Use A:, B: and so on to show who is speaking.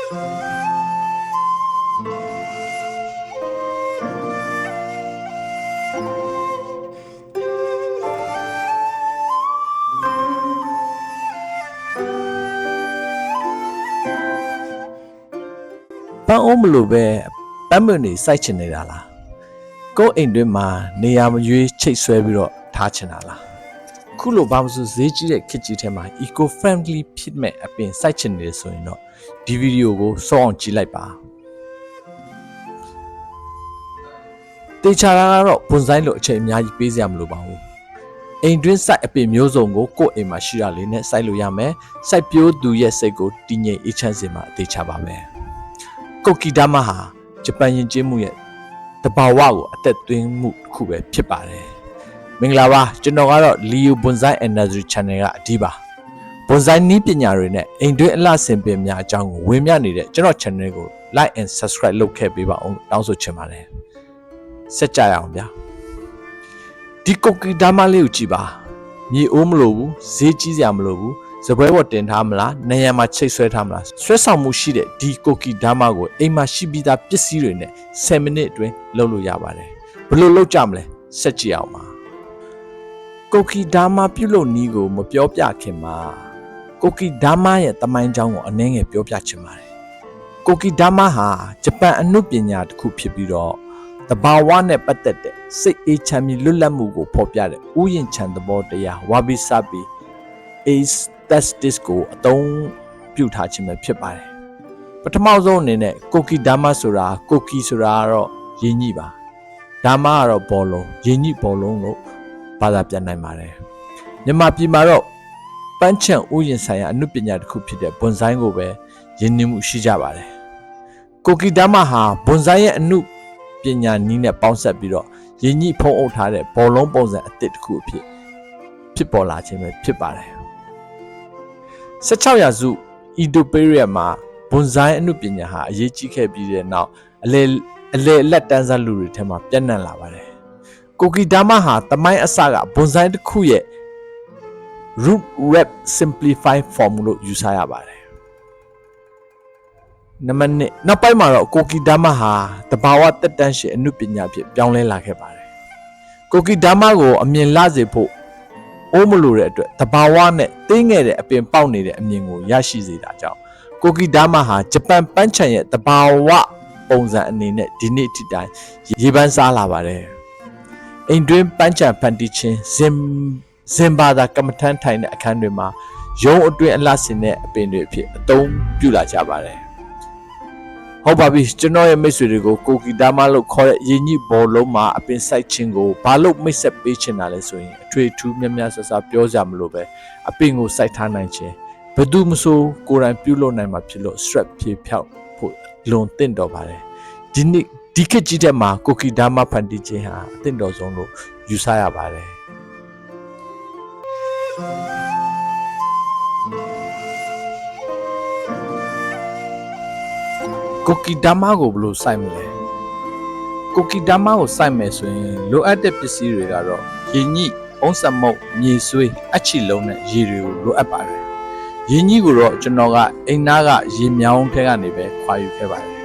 A: ပန်းအိုးမလို့ပဲပန်းမွေနေစိုက်ချင်နေတာလားကိုယ့်အိမ်တွင်းမှာနေရာမရွေးချိတ်ဆွဲပြီးတော့ထားချင်တာလားခုလိုဘာမှမဆိုဈေးကြီးတဲ့ခစ်ကြီးထဲမှာ eco friendly ဖြစ်မဲ့အပင်စိုက်ချင်နေဆိုရင်တော့ဒီဗီဒီယိုကိုစောင့်အောင်ကြည့်လိုက်ပါတေချာတာကတော့ဘွန်ဆိုင်လိုအချိန်အများကြီးပေးစရာမလိုပါဘူးအိမ်တွင်းစိုက်အပင်မျိုးစုံကိုကိုယ့်အိမ်မှာရှိတာလေးနဲ့စိုက်လို့ရမယ်စိုက်ပျိုးသူရဲ့စိတ်ကိုတည်ငြိမ်အေးချမ်းစေမှာအသေးချပါမယ်ကိုကီဒါမာဟာဂျပန်ယဉ်ကျေးမှုရဲ့တဘာဝကိုအသက်သွင်းမှုတစ်ခုပဲဖြစ်ပါတယ်မင်္ဂလာပါကျွန်တော်ကတော့ Leo Bonsai and Nursery Channel ကအဒီပါ Bonsai နည်းပညာတွေနဲ့အိမ်တွင်းအလှဆင်ပင်များအကြောင်းကိုဝေမျှနေတဲ့ကျွန်တော် channel ကို like and subscribe လုပ်ခဲ့ပေးပါအောင်တောင်းဆိုချင်ပါတယ်ဆက်ကြရအောင်ဗျာဒီကိုကီဒါမာလေးကိုကြည့်ပါမြေအိုးမလို့ဘူးဈေးကြီးစရာမလိုဘူးစပွဲပေါ်တင်ထားမလားနေရာမှာချိတ်ဆွဲထားမလားဆွဲဆောင်မှုရှိတဲ့ဒီကိုကီဒါမာကိုအိမ်မှာရှိပြီးသားပစ္စည်းတွေနဲ့10မိနစ်အတွင်းလုပ်လို့ရပါတယ်ဘယ်လိုလုပ်ကြမလဲဆက်ကြည့်အောင်ပါကိုကီဒါမာပြုလုပ်နည်းကိုမပြောပြခင်မှာကိုကီဒါမာရဲ့တမိုင်းကြောင်းကိုအနည်းငယ်ပြောပြချင်ပါတယ်ကိုကီဒါမာဟာဂျပန်အနုပညာတစ်ခုဖြစ်ပြီးတော့တဘာဝနဲ့ပတ်သက်တဲ့စိတ်အေးချမ်းပြီးလွတ်လပ်မှုကိုဖော်ပြတဲ့ဥယျာဉ်ချမ်းသဘောတရားဝါဘီဆာဘီ aesthetics ကိုအသုံးပြုထားခြင်းပဲဖြစ်ပါတယ်ပထမဆုံးအနေနဲ့ကိုကီဒါမာဆိုတာကိုကီဆိုတာကတော့ရင်းညိပါဒါမာကတော့ဘောလုံးရင်းညိဘောလုံးလို့ဘာသာပြန်နိုင်ပါတယ်မြန်မာပြည်မှာတော့ပန်းချံဥယျာဉ်ဆိုင်ရာအနုပညာတစ်ခုဖြစ်တဲ့ဘွန်ဆိုင်ကိုပဲရင်းနှီးမှုရှိကြပါတယ်ကိုကီဒါမာဟာဘွန်ဆိုင်ရဲ့အနုပညာနည်းနဲ့ပေါင်းစပ်ပြီးတော့ရင်းညိဖုံးအုပ်ထားတဲ့ဘောလုံးပုံစံအသစ်တစ်ခုအဖြစ်ပေါ်လာခြင်းပဲဖြစ်ပါတယ်16ရာစုအီဒိုပီရီးယားမှာဘွန်ဆိုင်အနုပညာဟာအရေးကြီးခဲ့ပြီးတဲ့နောက်အလေလက်တန်းစားလူတွေထဲမှာပြန့်နှံ့လာပါတယ်ကိုကီဒါမာဟာတမိုင်းအစကဘွန်ဆိုင်တစ်ခုရဲ့ root wrap simplified form လို့ယူဆရပါတယ်နံပါတ်1နောက်ပိုင်းမှာတော့ကိုကီဒါမာဟာတဘာဝတက်တန်းရှင်အနုပညာဖြစ်ပြောင်းလဲလာခဲ့ပါတယ်ကိုကီဒါမာကိုအမြင်လစေဖို့အိုးမလို့တဲ့အတွက်တဘာဝနဲ့တင်းငယ်တဲ့အပင်ပေါက်နေတဲ့အမြင်ကိုရရှိစေတာကြောင့်ကိုကီဒါမာဟာဂျပန်ပန်းချံရဲ့တဘာဝပုံစံအနေနဲ့ဒီနေ့ထိတိုင်ရေပန်းစားလာပါတယ်အိမ်တွင်းပန်းချံဖန်တီးခြင်းဇင်ဘာသာကမ္မထမ်းထိုင်တဲ့အခန်းတွေမှာရုံးအတွင်းအလှဆင်တဲ့အပင်တွေအဖြစ်အသုံးပြုလာကြပါတယ်ဟုတ်ပါပြီကျွန်တော်ရဲ့မိတ်ဆွေတွေကိုကိုကီဒါမာလို့ခေါ်တဲ့ရင်းညိဘောလုံးမှာအပင်စိုက်ခြင်းကိုဘာလို့မိတ်ဆက်ပေးချင်တာလဲဆိုရင်အထွေထူးများများဆဆပြောကြမလို့ပဲအပင်ကိုစိုက်ထားနိုင်ခြင်းဘယ်သူမဆိုကိုယ်တိုင်ပြုလုပ်နိုင်မှာဖြစ်လို့ stress ဖြေဖြောက်ဖို့လွန်သင့်တော်ပါတယ်ဒီခေတ်ကြီးတဲ့မှာကိုကီဒါမာဖန်တီးခြင်းဟာအသင့်တော်ဆုံးလို့ယူဆရပါတယ်ကိုကီဒါမာကိုဘယ်လိုစိုက်မလဲကိုကီဒါမာကိုစိုက်မယ်ဆိုရင်လိုအပ်တဲ့ပစ္စည်းတွေကတော့ရင်းညိအုံးစမုတ်မြေဆွေးအချီလုံးနဲ့ရေတွေကိုလိုအပ်ပါတယ်ရင်းညိကိုတော့ကျွန်တော်ကအိမ်သားကရေမြောင်းထဲကနေပဲခွာယူခဲ့ပါတယ်